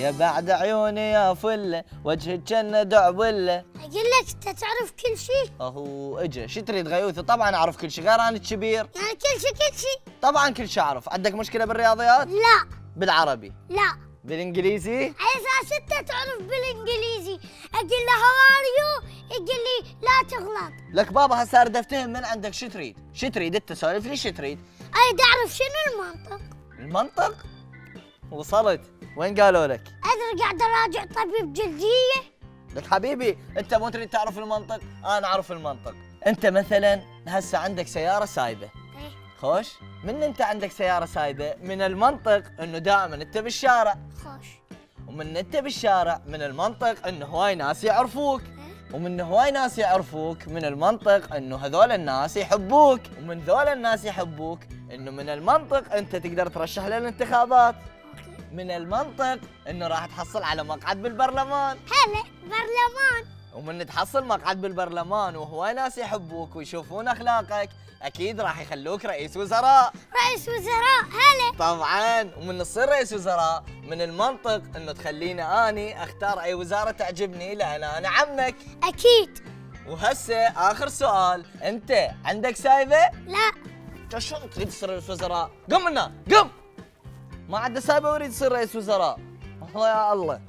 يا بعد عيوني يا فله وجهك كأنه دعبله. اقول لك انت تعرف كل شيء. اهو اجا شو تريد غيوثي؟ طبعا اعرف كل شيء غير انا الكبير. يعني كل شيء كل شيء؟ طبعا كل شيء اعرف. عندك مشكله بالرياضيات؟ لا. بالعربي؟ لا. بالانجليزي؟ على اساس انت تعرف بالانجليزي اقول له هاو ار يو يقول لي لا تغلط. لك بابا هسه اريد افتهم من عندك شو تريد؟ شو تريد انت؟ سولف لي شو تريد؟ اريد اعرف شنو المنطق. المنطق؟ وصلت. وين قالوا لك؟ ادري قاعد اراجع طبيب جلديه. لك حبيبي انت مو تريد تعرف المنطق؟ انا اعرف المنطق. انت مثلا هسه عندك سياره سايبه. ايه. خوش؟ من انت عندك سياره سايبه من المنطق انه دائما انت بالشارع. خوش. ومن انت بالشارع من المنطق انه هواي ناس يعرفوك. ومن هواي ناس يعرفوك من المنطق انه هذول الناس يحبوك. ومن ذول الناس يحبوك انه من المنطق انت تقدر ترشح للانتخابات. من المنطق انه راح تحصل على مقعد بالبرلمان. هلا برلمان. ومن تحصل مقعد بالبرلمان وهواي ناس يحبوك ويشوفون اخلاقك اكيد راح يخلوك رئيس وزراء. رئيس وزراء هلا. طبعا. ومن تصير رئيس وزراء من المنطق انه تخليني اني اختار اي وزاره تعجبني لان انا عمك. اكيد. وهسه اخر سؤال، انت عندك سايبه؟ لا. شلون تريد تصير رئيس وزراء؟ قم منا قم. ما عنده سايبه ويريد يصير رئيس وزراء. الله يا الله.